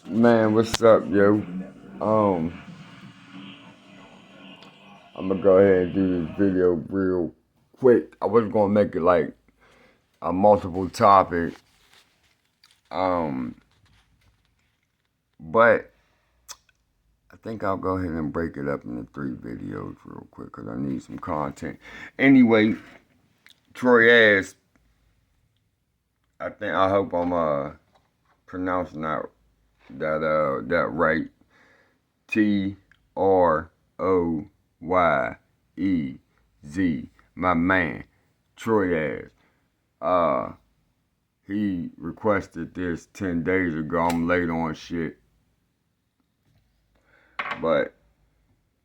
Man, what's up, yo? I'm gonna go ahead and do this video real quick. I was gonna make it like a multiple topic, but I think I'll go ahead and break it up into 3 videos real quick because I need some content. Anyway, TROYEZ, I hope I'm pronouncing that right. TROYEZ, my man, TROYEZ. He requested this 10 days ago. I'm late on shit. But,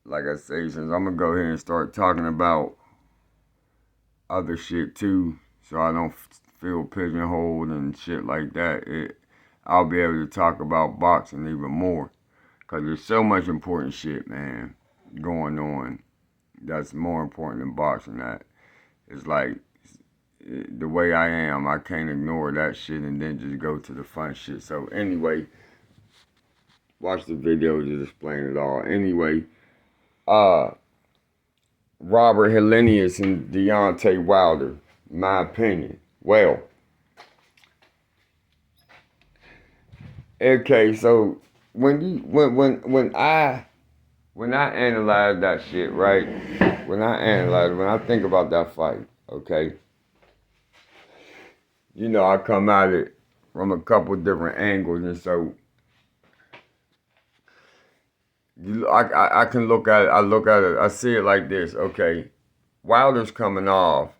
like I say, since I'm gonna go ahead and start talking about other shit too, so I don't feel pigeonholed and shit like that, I'll be able to talk about boxing even more. Because there's so much important shit, man, going on that's more important than boxing. That it's like the way I am, I can't ignore that shit and then just go to the fun shit. So anyway, watch the video to explain it all. Anyway, Robert HELENIUS and Deontay Wilder, my opinion. Well, okay, so when I analyze that shit, right? When I think about that fight, okay, you know, I come at it from a couple different angles, and so I can look at it. I see it like this. Okay, Wilder's coming off,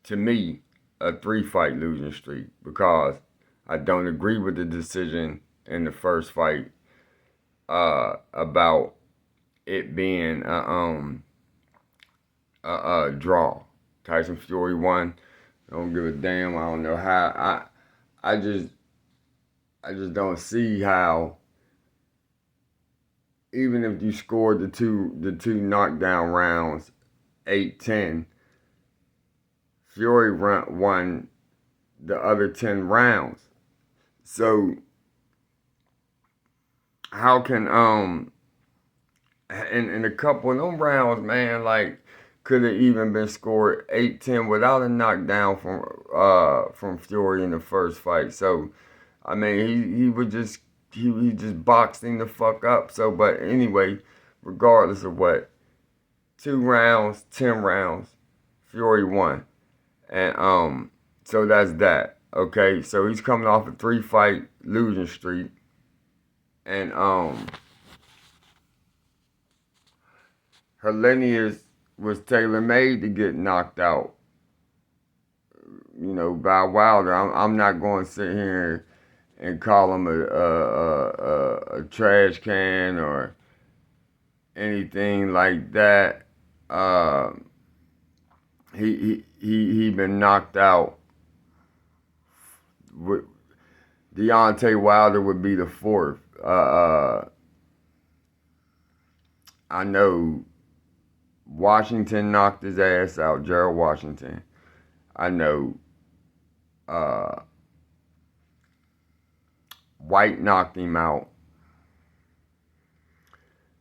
to me, a 3-fight losing streak because I don't agree with the decision in the first fight about it being a draw. Tyson Fury won. I don't give a damn. I don't know how. I just don't see how. Even if you scored the two knockdown rounds, 8-10, Fury won the other 10 rounds. So how can in a couple of them rounds, man, like, could have even been scored 8-10 without a knockdown from Fury in the first fight. So I mean, he just boxed him the fuck up. So, but anyway, regardless of what, 2 rounds, 10 rounds, Fury won. And so that's that. Okay, so he's coming off a 3-fight losing streak. And HELENIUS was tailor-made to get knocked out, you know, by Wilder. I'm not going to sit here and call him a trash can or anything like that. He been knocked out. Deontay Wilder would be the 4th. I know Washington knocked his ass out, Gerald Washington. I know White knocked him out.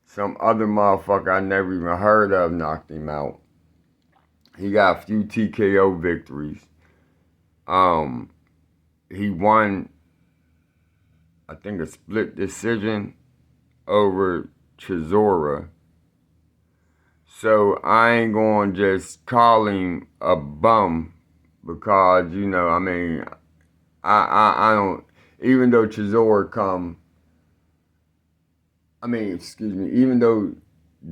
Some other motherfucker I never even heard of knocked him out. He got a few TKO victories. He won, I think, a split decision over Chisora. So I ain't gonna just call him a bum because, you know, I mean, I don't, even though even though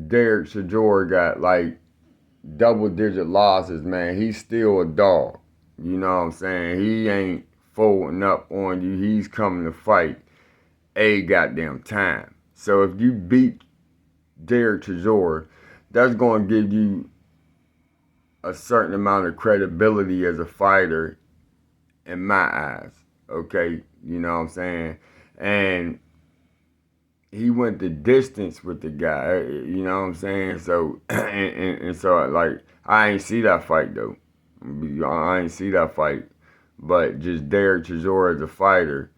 Derek Chisora got like double-digit losses, man, he's still a dog. You know what I'm saying? He ain't folding up on you. He's coming to fight a goddamn time. So if you beat Derek Chisora, that's going to give you a certain amount of credibility as a fighter in my eyes. Okay? You know what I'm saying? And he went the distance with the guy. You know what I'm saying? So, and so, like, I ain't see that fight, though. I ain't see that fight. But just Derek Chisora as a fighter,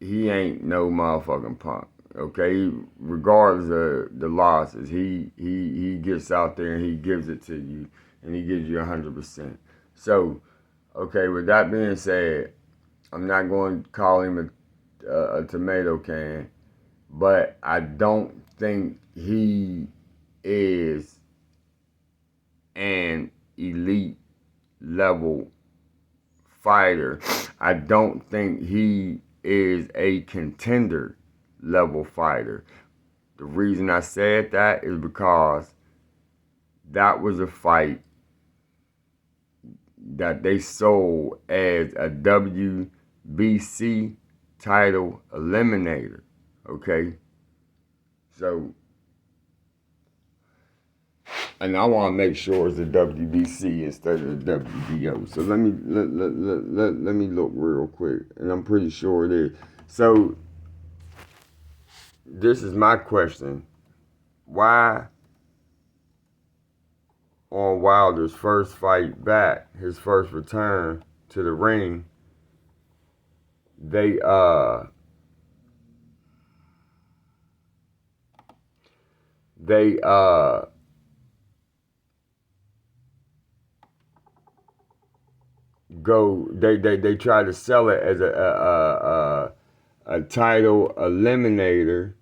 he ain't no motherfucking punk. Okay, regardless of the losses, he gets out there and he gives it to you, and he gives you 100%. So, okay, with that being said, I'm not going to call him a tomato can, but I don't think he is an elite level fighter. I don't think he is a contender level fighter. The reason I said that is because that was a fight that they sold as a WBC title eliminator. Okay? So, and I want to make sure it's the WBC instead of the WBO. So let me look real quick, and I'm pretty sure it is. So this is my question: why on Wilder's first fight back, his first return to the ring, they they try to sell it as a title eliminator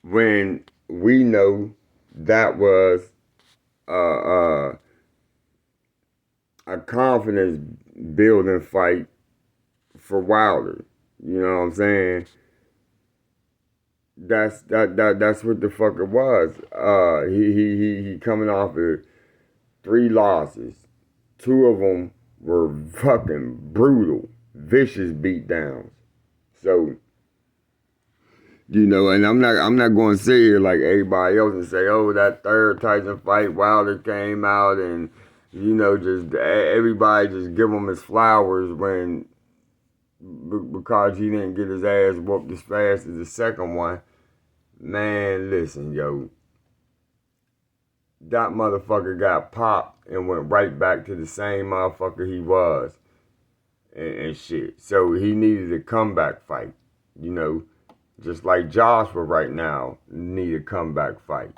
when we know that was a confidence building fight for Wilder. You know what I'm saying? That's what the fuck it was. He coming off of 3 losses. 2 of them were fucking brutal, vicious beatdowns. So, you know, and I'm not going to sit here like everybody else and say, oh, that third Tyson fight, Wilder came out and, you know, just everybody just give him his flowers when because he didn't get his ass whooped as fast as the second one. Man, listen, yo. That motherfucker got popped and went right back to the same motherfucker he was and shit. So he needed a comeback fight, you know. Just like Joshua right now need a comeback fight.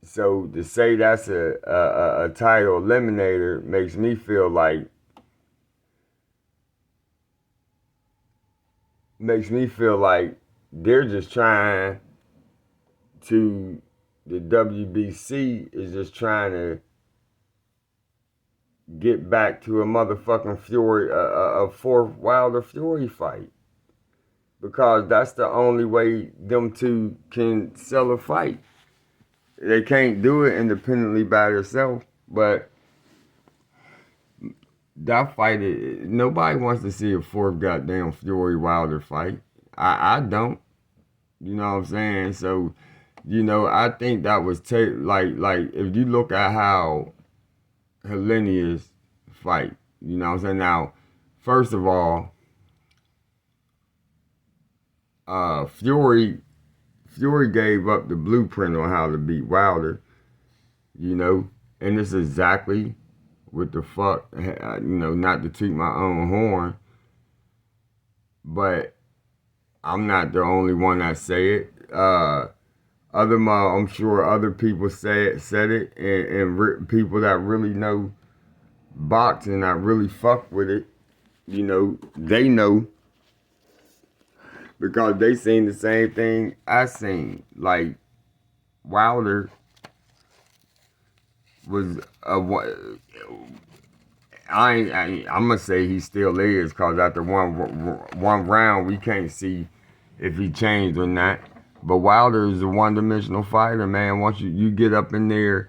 So to say that's a title eliminator makes me feel like they're just trying to, the WBC is just trying to get back to a motherfucking Fury, a fourth Wilder Fury fight. Because that's the only way them two can sell a fight. They can't do it independently by themselves, but that fight, nobody wants to see a fourth goddamn Fury Wilder fight. I don't. You know what I'm saying? So, you know, I think that was like if you look at how HELENIUS fight, you know what I'm saying? Now, first of all, Fury gave up the blueprint on how to beat Wilder, you know, and it's exactly what the fuck, you know, not to toot my own horn, but I'm not the only one that say it. I'm sure other people said it, and people that really know boxing, that really fuck with it, you know, they know because they seen the same thing I seen. Like Wilder was I'm gonna say he still is, cause after one round we can't see if he changed or not. But Wilder is a one-dimensional fighter, man. Once you get up in there,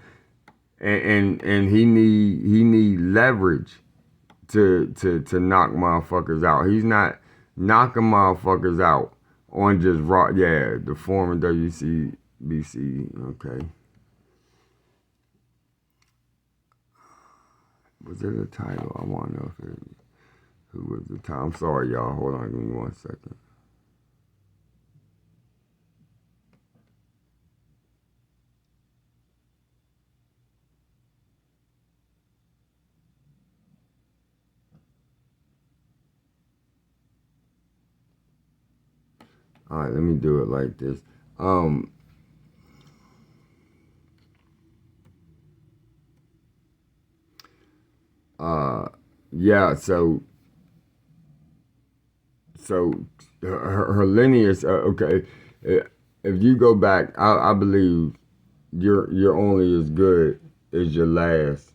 and he need leverage to knock motherfuckers out. He's not knocking motherfuckers out on just raw. Yeah, the former WCBC. Okay. Was it a title? I want to know who was the title. I'm sorry, y'all. Hold on, give me 1 second. All right, let me do it like this. Yeah, so HELENIUS, okay, if you go back, I believe you're only as good as your last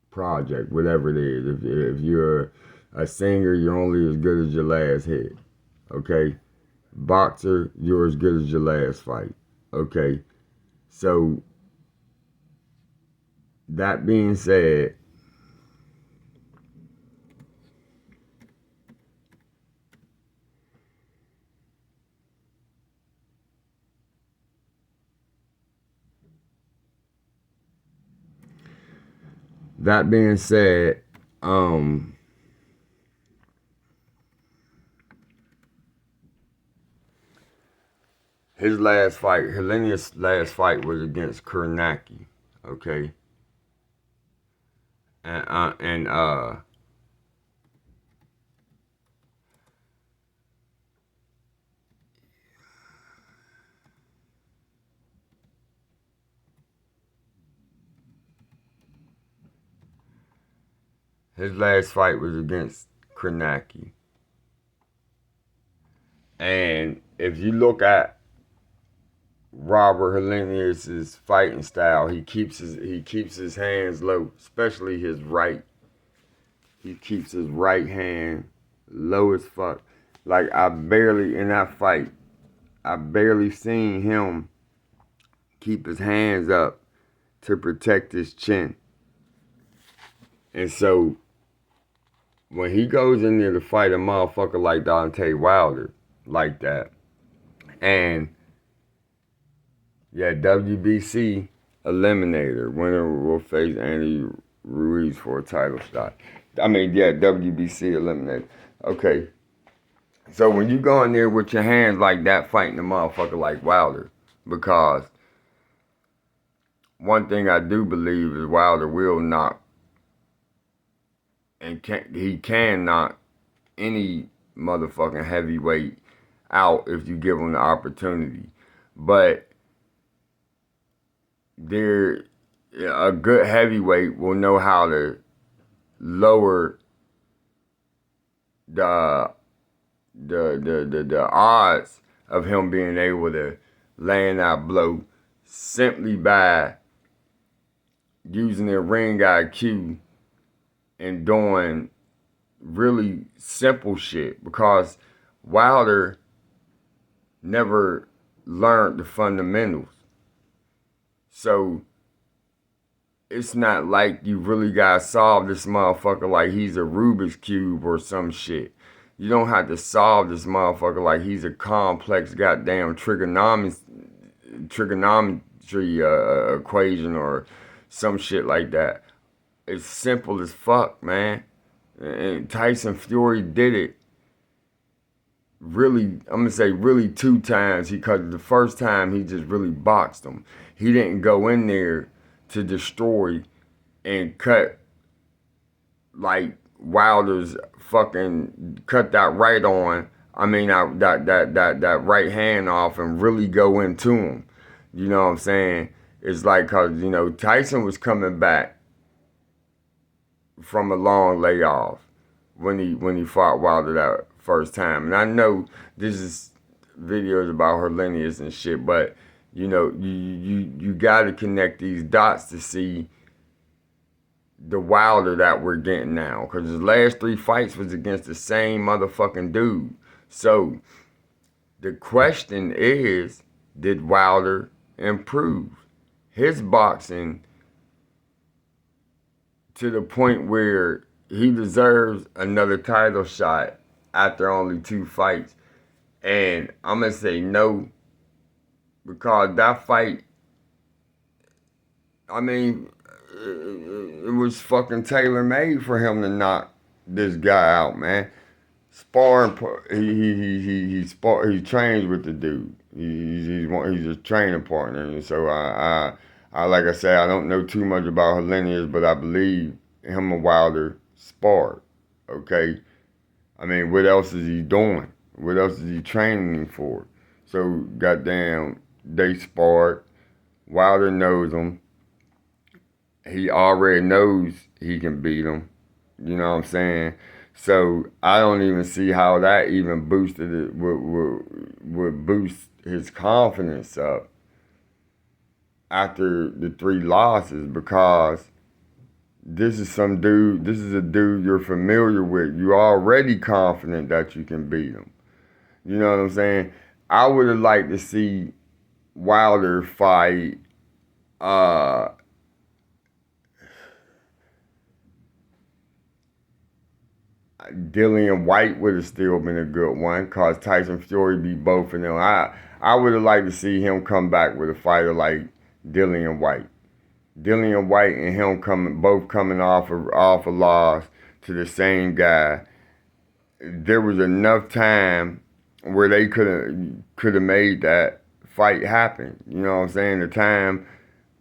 project, whatever it is. If you're a singer, you're only as good as your last hit. Okay, boxer, you're as good as your last fight. Okay, so that being said, that being said, his last fight, HELENIUS' last fight was against Kernacki, okay, and his last fight was against Kernacki, and if you look at Robert HELENIUS' fighting style, he keeps his hands low, especially his right. He keeps his right hand low as fuck. Like in that fight, I barely seen him keep his hands up to protect his chin. And so when he goes in there to fight a motherfucker like Deontay Wilder, like that, and yeah, WBC eliminator winner will face Andy Ruiz for a title shot. I mean, yeah, WBC eliminator. Okay. So when you go in there with your hands like that fighting a motherfucker like Wilder, because one thing I do believe is Wilder will knock, and he can knock any motherfucking heavyweight out if you give him the opportunity. But a good heavyweight will know how to lower the odds of him being able to land that blow simply by using their ring IQ and doing really simple shit, because Wilder never learned the fundamentals. So it's not like you really gotta solve this motherfucker like he's a Rubik's Cube or some shit. You don't have to solve this motherfucker like he's a complex goddamn trigonometry equation or some shit like that. It's simple as fuck, man. And Tyson Fury did it really, I'm gonna say really 2 times, because the first time he just really boxed him. He didn't go in there to destroy and cut like Wilder's fucking cut that right on. I mean that right hand off and really go into him. You know what I'm saying? It's like, cause Tyson was coming back from a long layoff when he fought Wilder that first time. And I know this is videos about HELENIUS and shit, but you got to connect these dots to see the Wilder that we're getting now, because his last 3 fights was against the same motherfucking dude. So the question is, did Wilder improve his boxing to the point where he deserves another title shot after only 2 fights? And I'm going to say no, because that fight, I mean, it was fucking tailor-made for him to knock this guy out, man. Sparring, he trains with the dude. He's a training partner, and so I like I said, I don't know too much about HELENIUS, but I believe him and Wilder sparred. Okay, I mean, what else is he doing? What else is he training him for? So, goddamn, they sparred. Wilder knows him. He already knows he can beat him. You know what I'm saying? So I don't even see how that even boosted it would boost his confidence up after the 3 losses, because this is a dude you're familiar with. You're already confident that you can beat him. You know what I'm saying? I would have liked to see Wilder fight Dillian White. Would have still been a good one, cause Tyson Fury beat both of them. I would have liked to see him come back with a fighter like Dillian White. Dillian White and him both coming off a loss to the same guy. There was enough time where they could have made that fight happen. You know what I'm saying? The time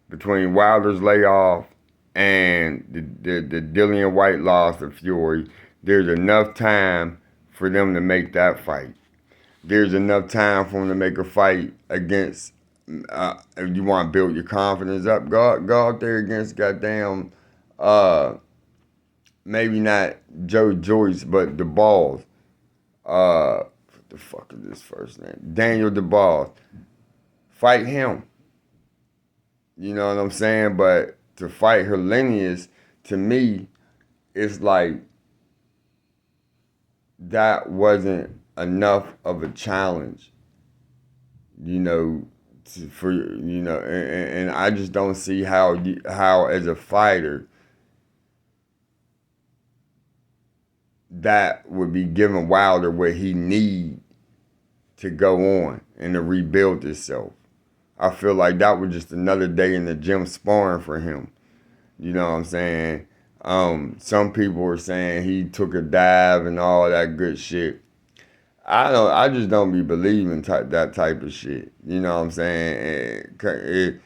between Wilder's layoff and the Dillian White loss to Fury, there's enough time for them to make that fight. There's enough time for them to make a fight against, if you want to build your confidence up, go out there against goddamn, maybe not Joe Joyce, but DeBalls. What the fuck is his first name? Daniel DeBalls. Fight him. You know what I'm saying? But to fight HELENIUS, to me, it's like that wasn't enough of a challenge, you know, and I just don't see how as a fighter that would be giving Wilder what he need to go on and to rebuild himself. I feel like that was just another day in the gym sparring for him. You know what I'm saying? Some people were saying he took a dive and all that good shit. I just don't be believing that type of shit. You know what I'm saying?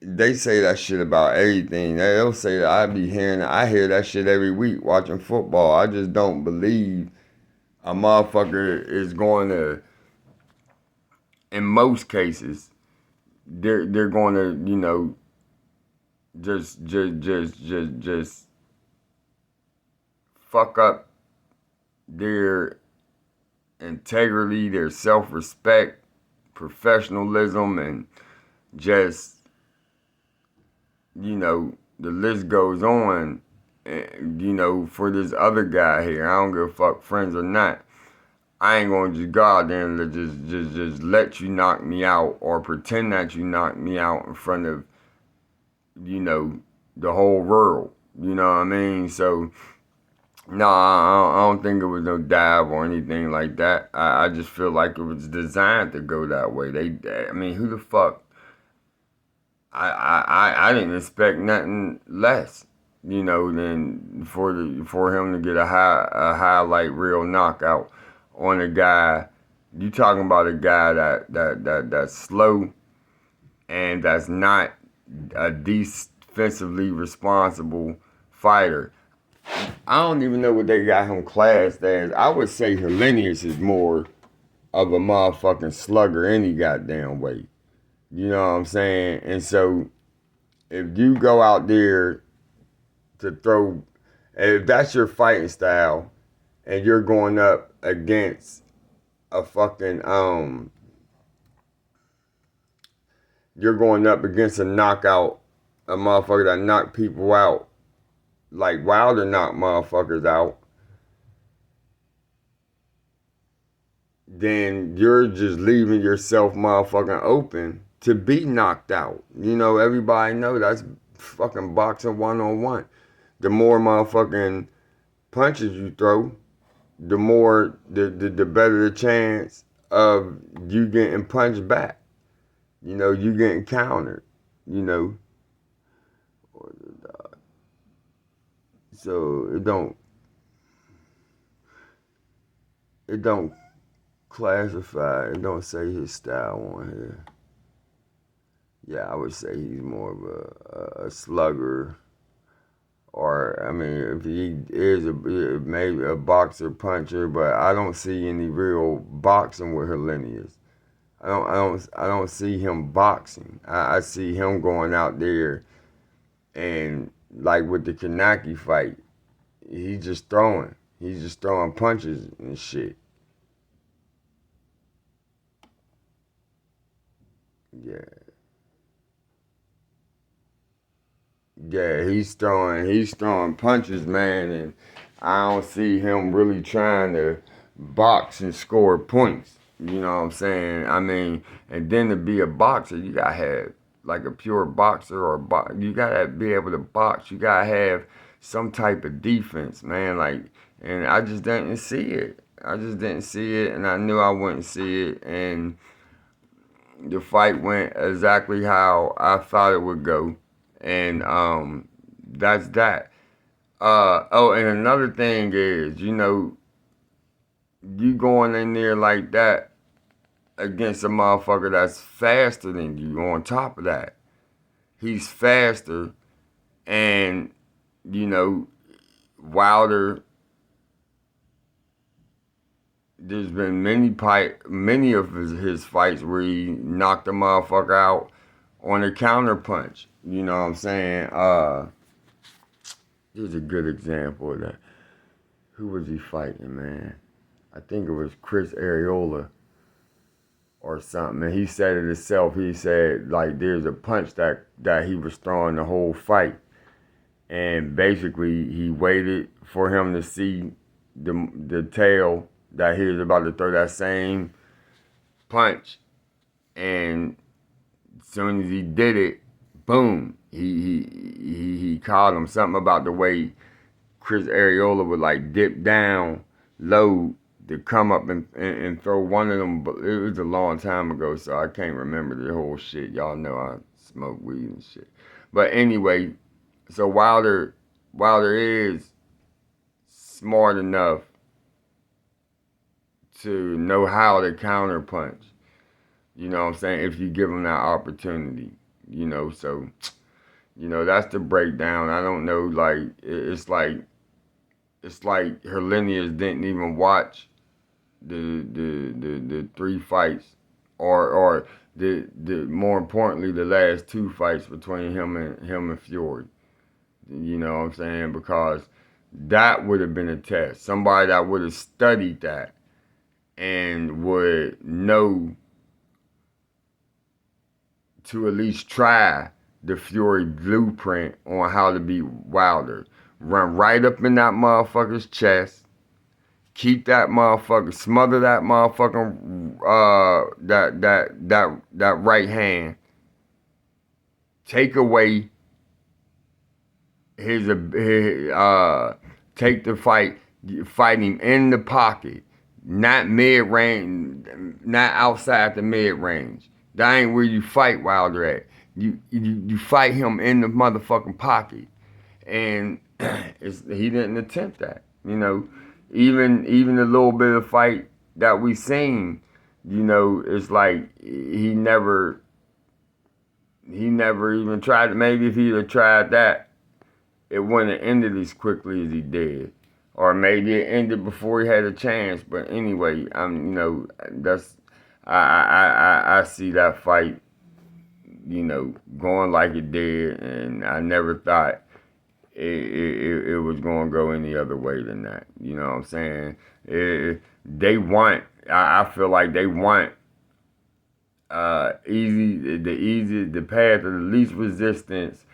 They say that shit about everything. They'll say that I hear that shit every week watching football. I just don't believe a motherfucker is going to, in most cases, they're going to, you know, just fuck up their integrity, their self-respect, professionalism, and just, you know, the list goes on. You know, for this other guy here, I don't give a fuck, friends or not, I ain't gonna just go out there and just let you knock me out or pretend that you knocked me out in front of, you know, the whole world. You know what I mean? So, no, I don't think it was no dive or anything like that. I just feel like it was designed to go that way. I mean, who the fuck? I didn't expect nothing less, you know, than for him to get a highlight reel knockout on a guy. You talking about a guy that's slow and that's not a defensively responsible fighter. I don't even know what they got him classed as. I would say HELENIUS is more of a motherfucking slugger any goddamn way. You know what I'm saying? And so, if you go out there to throw, if that's your fighting style, and you're going up against a fucking, you're going up against a knockout, a motherfucker that knocked people out, like Wilder knocked motherfuckers out, then you're just leaving yourself motherfucking open to be knocked out. You know, everybody know that's fucking boxing 1-on-1. The more motherfucking punches you throw, the more, the better the chance of you getting punched back. You know, you getting countered, you know. So it don't classify, it don't say his style on here. Yeah, I would say he's more of a slugger Or, I mean, if he is maybe a boxer puncher, but I don't see any real boxing with HELENIUS. I don't see him boxing. I see him going out there and like with the Kanaki fight, he's just throwing. He's just throwing punches and shit. Yeah. Yeah, he's throwing punches, man, and I don't see him really trying to box and score points. You know what I'm saying? I mean, and then to be a boxer, you gotta have like a pure boxer or you gotta be able to box. You gotta have some type of defense, man. Like, and I just didn't see it. I just didn't see it, and I knew I wouldn't see it, and the fight went exactly how I thought it would go, and that's that. Oh, and another thing is, you going in there like that against a motherfucker that's faster than you. On top of that, he's faster, and you know Wilder. There's been many of his fights where he knocked a motherfucker out on a counter punch. You know what I'm saying? Here's a good example of that. Who was he fighting, man? I think it was Chris Areola or something. And he said it himself. He said, like, there's a punch that he was throwing the whole fight. And basically, he waited for him to see the tail that he was about to throw that same punch. And as soon as he did it, boom, he caught him. Something about the way Chris Areola would like dip down low to come up and throw one of them. But it was a long time ago, so I can't remember the whole shit. Y'all know I smoke weed and shit. But anyway, so Wilder is smart enough to know how to counter punch. You know what I'm saying? If you give him that opportunity, so that's the breakdown. I don't know, like it's like HELENIUS didn't even watch the three fights, or the more importantly the last two fights between him and Fury. You know what I'm saying? Because that would have been a test. Somebody that would have studied that and would know to at least try the Fury blueprint on how to beat Wilder. Run right up in that motherfucker's chest. Keep that motherfucker, smother that motherfucker, that right hand. Take away his take the fight him in the pocket, not mid range, not outside the mid range. That ain't where you fight Wilder at. You fight him in the motherfucking pocket, and he didn't attempt that. Even the little bit of fight that we seen, it's like he never even tried. Maybe if he'd have tried that, it wouldn't have ended as quickly as he did, or maybe it ended before he had a chance. But anyway, that's I see that fight, going like it did, and I never thought it was going to go any other way than that. You know what I'm saying? I feel like they want the path of the least resistance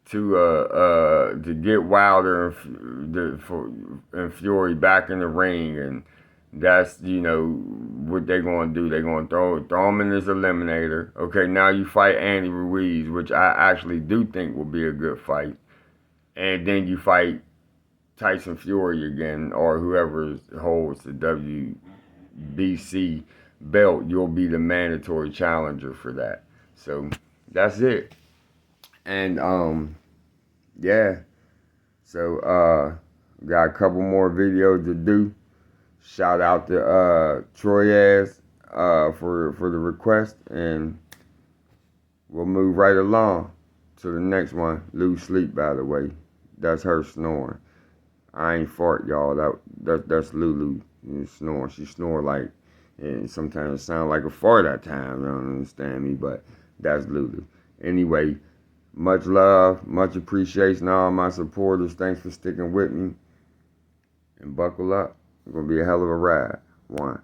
to get Wilder and Fury back in the ring, and that's what they're going to do. They're going to throw him in this eliminator. Okay, now you fight Andy Ruiz, which I actually do think will be a good fight, and then you fight Tyson Fury again, or whoever holds the WBC belt. You'll be the mandatory challenger for that. So that's it. And yeah. So got a couple more videos to do. Shout out to TROYEZ for the request, and we'll move right along to the next one. Lose sleep, by the way. That's her snoring. I ain't fart, y'all. That's Lulu snoring. She snore like, and sometimes it sound like a fart at times. I don't understand me, but that's Lulu. Anyway, much love, much appreciation to all my supporters. Thanks for sticking with me. And buckle up. It's gonna be a hell of a ride. One.